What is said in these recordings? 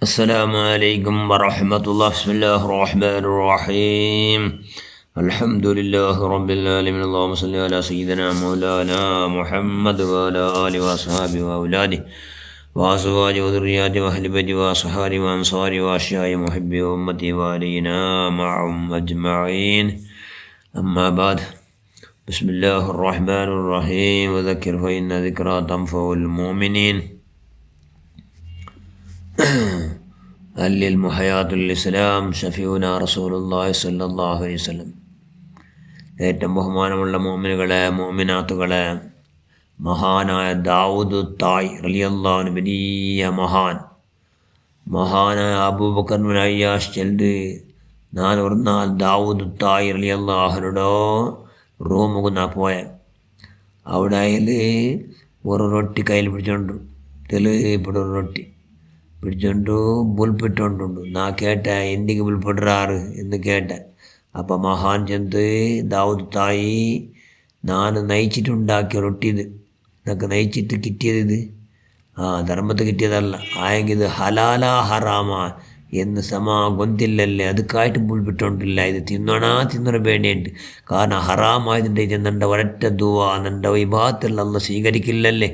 السلام عليكم ورحمة الله. بسم الله الرحمن الرحيم. الحمد لله رب العالمين. اللهم صل على سيدنا مولانا محمد وعلى آله وأصحابه وأولاده وأزواجه وذرياته وأهل بيته وأصحابه وأنصاره وأشياء محبي وأمتي وعلينا معهم أجمعين. أما بعد. بسم الله الرحمن الرحيم. وذكر فإن ذكرى تنفع المؤمنين. അല്ലിൽ മുഹയാത്തുൽ ഇസ്ലാം ഷഫീഉന റസൂലുള്ളാഹി സ്വല്ലല്ലാഹു അലൈഹി വസല്ലം. ഏറ്റവും ബഹുമാനമുള്ള മുഅ്മിനുകളെ മുഅ്മിനാത്തുകളെ, മഹാനായ ദാവൂദ് തായ് റളിയല്ലാഹു അൻഹു വലിയ മഹാനായ അബൂബക്കർ ബിൻ അയ്യാഷ് ചെല്ല് ഞാൻ ഒരു നാൾ ദാവൂദ് തായ് റളിയല്ലാഹുവിനോടോ റൂമുകുന്ന പോയ അവിടെ ഒരു റൊട്ടി കയ്യിൽ പിടിച്ചോണ്ട് തെളിപ്പിടൊരു റൊട്ടി പിടിച്ചോണ്ടു ബുൽപ്പിട്ടോണ്ടുണ്ട്. നാ കേട്ട എന്തിക്ക് ബുൽപ്പിടാറ് എന്ന് കേട്ട. അപ്പം മഹാൻ ചെന്ന് ദാവൂദ് തായി ഞാൻ നയിച്ചിട്ടുണ്ടാക്കിയ റൊട്ടി ഇത് എന്നൊക്കെ നയിച്ചിട്ട് കിട്ടിയത് ധർമ്മത്ത് കിട്ടിയതല്ല ആയെങ്കിൽ ഇത് ഹലാലാ ഹറാമാ എന്ന് ഗൊന്തില്ലല്ലേ അതുക്കായിട്ട് ബുൽപ്പിട്ടോണ്ടില്ല. ഇത് തിന്നണ വേണ്ടിയിട്ട്. കാരണം ഹറാമായതിൻ്റെ ഇത് നിൻ്റെ ഒരൊറ്റ ദുവാ നിൻ്റെ വിഭാഗത്തിൽ അല്ല സ്വീകരിക്കില്ലല്ലേ.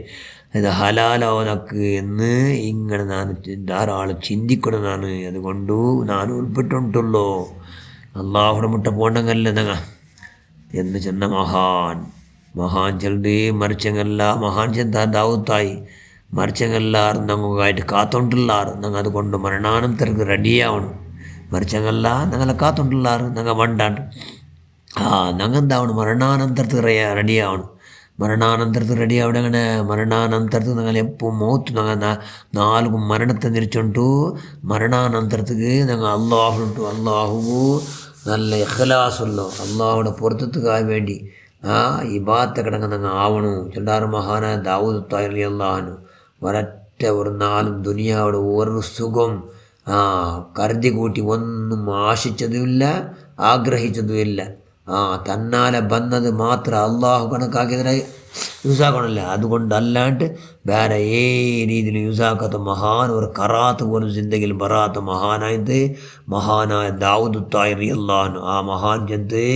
ഇത് ഹലാലോനക്ക് എന്ന് ഇങ്ങനെ ഞാൻ ധാരാളം ചിന്തിക്കുന്നതാണ്. അതുകൊണ്ടു ഞാൻ ഉൾപ്പെട്ടുണ്ടല്ലോ അള്ളാഹുടെ മുട്ട പോണ്ടെങ്കല്ല നങ്ങ എന്ന് ചെന്ന മഹാൻ ചെല്ലി മറിച്ചങ്ങല്ല മഹാൻ ചെന്ത ദാവൂത്തായി മറിച്ചങ്ങല്ലാറ് ഞങ്ങൾക്കായിട്ട് കാത്തോണ്ടുള്ളാറ് ഞങ്ങൾ അതുകൊണ്ട് മരണാനന്തരക്ക് റെഡിയാവണം. മറിച്ചങ്ങല്ല ഞങ്ങളെ കാത്തോണ്ടുള്ളാറ് ഞങ്ങൾ വണ്ടാണ്ട് ഞങ്ങൾ എന്താവണം മരണാനന്തരത്ത് റെഡിയാവണം. മരണാനന്തരത്ത് റെഡി അവിടെ അങ്ങനെ മരണാനന്തരത്ത് ഞങ്ങൾ എപ്പോൾ മൗത്ത് ഞങ്ങൾ നാലുകും മരണത്തെ നിരിച്ചുണ്ടു മരണാനന്തരത്തേക്ക് ഞങ്ങൾ അള്ളാഹു നല്ല ഇഖ്ലാസുള്ളോ അള്ളാഹുടെ പുറത്തെത്തുകാൻ വേണ്ടി ഇബാദത്ത് കിടങ്ങ ഞങ്ങൾ ആവണു. ചെല്ലാറ് മഹാനായ ദാവൂദ് തായ് റളിയല്ലാഹു ഒരൊറ്റ ഒരു നാളും ദുനിയാവിടെ ഒരു സുഖം കരുതി കൂട്ടി ഒന്നും ആശിച്ചതുമില്ല ആഗ്രഹിച്ചതുമില്ല. തന്നാലെ വന്നത് മാത്രം അള്ളാഹു കണക്കാക്കിയതിനായി യൂസാക്കണമല്ല. അതുകൊണ്ട് അല്ലാണ്ട് വേറെ ഏ രീതിയിൽ യൂസാക്കാത്ത മഹാൻ ഒരു കറാത്ത് പോലും ചിന്തയിൽ വരാത്ത മഹാനായ ദാവൂദ് തായ് റളിയല്ലാഹു മഹാൻ ചെന്ന്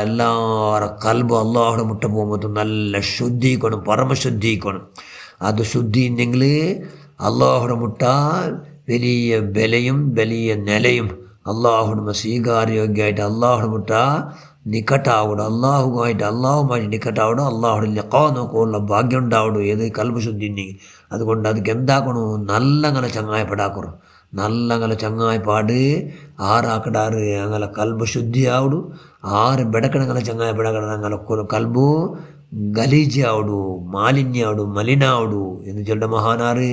എല്ലാവരുടെ കൽബ് അള്ളാഹുടെ മുട്ട പോകുമ്പോൾ നല്ല ശുദ്ധിക്കണം, പരമശുദ്ധിക്കണം. അത് ശുദ്ധി ഉണ്ടെങ്കിൽ അള്ളാഹുടെ മുട്ട വലിയ വിലയും വലിയ നിലയും അള്ളാഹുടെ സ്വീകാര്യോഗ്യമായിട്ട് അള്ളാഹുടെ മുട്ട നിക്കട്ടാവണം. അള്ളാഹുമായിട്ട് നിക്കട്ടാവണം. അള്ളാഹുടെ ലഖാ നോക്കാനുള്ള ഭാഗ്യം ഉണ്ടാവണം. ഏത് കൽബ് ശുദ്ധി ഉണ്ടെങ്കിൽ. അതുകൊണ്ട് അതിക്ക് എന്താക്കണം നല്ലങ്ങനെ ചങ്ങായപ്പെടാക്കണം. നല്ലങ്ങനെ ചങ്ങായപ്പാട് ആറാക്കടാറ് അങ്ങനെ കൽബ് ശുദ്ധിയാവടു. ആറ് ബെടക്കണങ്ങനെ ചങ്ങായപ്പെടാക്കണം. അങ്ങനെ കൽബു ഗലീജാവടു മാലിന്യാവടു മലിനാവടു എന്ന് ചൊല്ലുന്ന മഹാനാറ്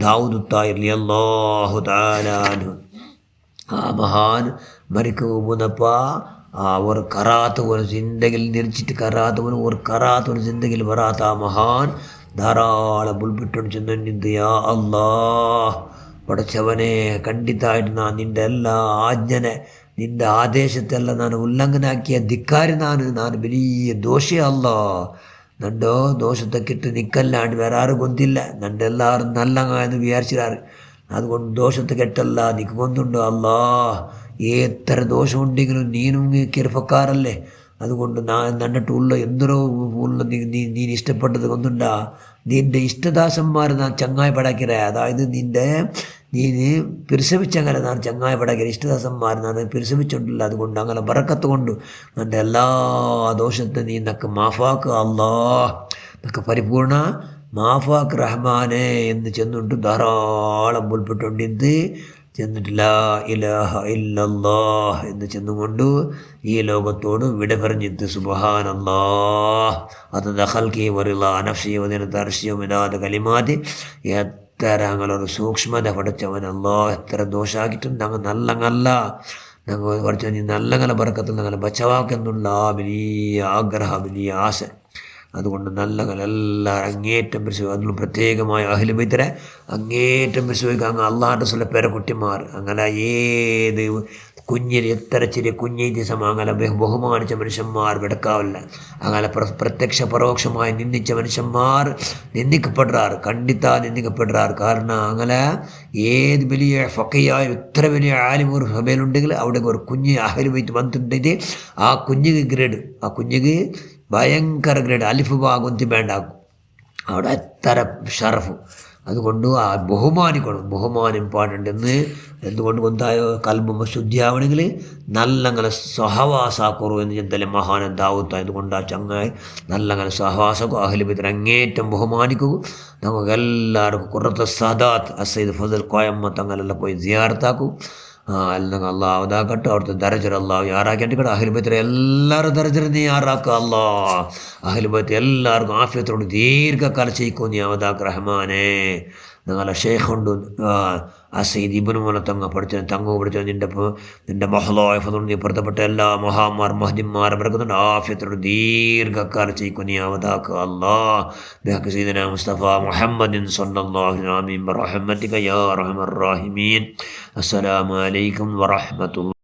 ദാവൂദ് തായ് റളിയല്ലാഹു തആല അൻഹു. മഹാൻ മരിക്കു പോകുന്നപ്പ ഒരു കറാത്ത് ഒരു ചിന്തയിൽ നിരിച്ചിട്ട് ഒരു കറാത്ത് ഒരു ചിന്തയിൽ വരാത്ത മഹാൻ ധാരാളം ബുൾപിട്ടോണ്ട് ചെന്നിന്ത് യാ അല്ലാഹ് പടച്ചവനെ ഖണ്ഡിതമായിട്ട് ഞാൻ നിൻ്റെ എല്ലാ ആജ്ഞനെ നിൻ്റെ ആദേശത്തെല്ലാം ഞാൻ ഉല്ലംഘനാക്കിയ ധിക്കാരി ഞാൻ വലിയ ദോഷിയല്ല. നണ്ടോ ദോഷത്തെ കിട്ട് നിൽക്കല്ലാണ്ട് വേറെ ആരും കൊന്തില്ല. നൻ്റെ എല്ലാവരും നല്ലങ്ങാന്ന് വിചാരിച്ചാറ്. അതുകൊണ്ട് ദോഷത്തെ കെട്ടല്ല നിക്ക് കൊണ്ടുണ്ടോ അല്ലാ എത്ര ദോഷമുണ്ടെങ്കിലും നീനും കിറപ്പക്കാരല്ലേ. അതുകൊണ്ട് നന്നിട്ട് ഉള്ള എന്തോ ഉള്ള നീ ഇഷ്ടപ്പെട്ടത് കൊണ്ടുണ്ടാ നിൻ്റെ ഇഷ്ടദാസന്മാർ ഞാൻ ചങ്ങായി പടാക്കിറ. അതായത് നീ പിരിസവിച്ചങ്ങനെ ഞാൻ ചങ്ങായി പടാക്കിற ഇഷ്ടദാസന്മാർ ഞാൻ പിരിസവിച്ചുണ്ടല്ല. അതുകൊണ്ട് അങ്ങനെ ബറക്കത്ത് കൊണ്ട് എൻ്റെ എല്ലാ ദോഷത്തെ നീ നക്ക് മാഫാക്ക് അല്ലാ നക്ക് പരിപൂർണ മാഫാക്ക് റഹ്മാനെ എന്ന് ചെന്നിട്ട് ധാരാളം മുൽപ്പെട്ടുണ്ടിന്ത് ചെന്നിട്ട് ലാ ഇലാഹ ഇല്ലല്ലാഹ് എന്ന് ചെന്നുകൊണ്ട് ഈ ലോകത്തോട് വിട പറഞ്ഞിട്ട് സുബ്ഹാനല്ലാഹ് അത് ദഖൽക്കി വറിള നഫ്സി വദിനത അർശി മിനാദ കലിമാതി. എത്ര ഞങ്ങളൊരു സൂക്ഷ്മത പഠിച്ചവൻ അല്ലാഹ് എത്ര ദോഷാക്കിയിട്ടും ഞങ്ങൾ ഞങ്ങൾ പഠിച്ച നീ നല്ല ബർക്കത്തിൽ ഞങ്ങൾ ബച്ചവാക്കെന്നുള്ള വലിയ ആഗ്രഹം വലിയ ആശ. അതുകൊണ്ട് എല്ലാവരും അങ്ങേറ്റം പരിശോധിക്കുക. അതിലും പ്രത്യേകമായ അഹ്ലു ബൈത്തിനെ അങ്ങേറ്റം പരിശോധിക്കുക. അങ്ങ് അള്ളാഹുടെ ചില പേരക്കുട്ടിമാർ അങ്ങനെ ഏത് കുഞ്ഞിൽ എത്ര ചെറിയ കുഞ്ഞേറ്റി അങ്ങനെ ബഹുമാനിച്ച മനുഷ്യന്മാർ കിടക്കാവില്ല. അങ്ങനെ പ്രത്യക്ഷ പരോക്ഷമായി നിന്ദിച്ച മനുഷ്യന്മാർ നിന്ദിക്കപ്പെടുறாർ, കണ്ടിത്താ നിന്ദിക്കപ്പെടുறாർ. കാരണം അങ്ങനെ ഏത് വലിയ ഫക്കയായ ഇത്ര വലിയ ആലിം ഒരു സഭയിലുണ്ടെങ്കിൽ അവിടെ ഒരു കുഞ്ഞ് അഹ്ലു ബൈത്ത് വന്നിട്ടുണ്ടെങ്കിൽ ആ കുഞ്ഞിക്ക് ഗ്രേഡ്, ആ കുഞ്ഞിക്ക് ഭയങ്കര ഗ്രേഡ്, അലിഫ് ബാഗൊന്തി വേണ്ടാക്കും അവിടെ എത്ര ഷറഫ്. അതുകൊണ്ട് ആ ബഹുമാനിക്കണം, ബഹുമാനം ഇമ്പോർട്ടൻ്റ് എന്ന്. എന്തുകൊണ്ട് കൊണ്ടായോ കൽബ് ശുദ്ധിയാവണമെങ്കിൽ നല്ലങ്ങനെ സഹവാസാക്കുറു എന്ന് ചിന്തല്ലേ മഹാനൻ ദാവൂത്ത്. അതുകൊണ്ട് ആ ചങ്ങായി നല്ലങ്ങനെ സഹവാസക്കും അഹ്ലു ബൈത്തിനെ അങ്ങേറ്റം ബഹുമാനിക്കും. നമുക്ക് എല്ലാവർക്കും കുറത്തെ സദാത്ത് അസൈദ് ഫസൽ കോയമ്മ തങ്ങളെല്ലാം പോയി സിയാറത്താക്കും. അല്ലെങ്കിൽ അള്ളാഹ് ഇതാക്കട്ടെ, അവിടുത്തെ ദരജർ അള്ളാഹു യാറാക്കിയിട്ട് അഹ്ലു ബൈത്തിനെ എല്ലാവരും ദരജർ നീ യാറാക്കുക അള്ളാഹ്. അഹ്ലു ബൈത്ത് എല്ലാവർക്കും ആഫിയത്തോട് ദീർഘകാലം ചെയ്യിക്കും നീ അവതാക്ക് റഹ്മാനെ. നിങ്ങളെ ഷെയ്ഖുണ്ട് അസൈദ് ഇബ്നു മുല തങ്ങ പഠിച്ച തങ്ങു പഠിച്ച നിൻ്റെ മഹ്ലാഫതുകൊണ്ട് നീ പൊരുത്തപ്പെട്ട എല്ലാ മഹാന്മാർ മഹദിന്മാർ പിറക്കുന്നുണ്ട് ആഫിയത്തോട് ദീർഘകാലം ചെയ്യിക്കും നീ അവതാക്ക് അള്ളാഹ്. ബിഹഖ് സയ്യിദിനാ മുസ്തഫ മുഹമ്മദിൻ സ്വല്ലല്ലാഹു അലൈഹി വസല്ലം ബിറഹ്മതിക യാ അർഹമർ റഹീമീൻ. അസ്സലാമു അലൈക്കും വറഹ്മത്തുള്ളാഹി.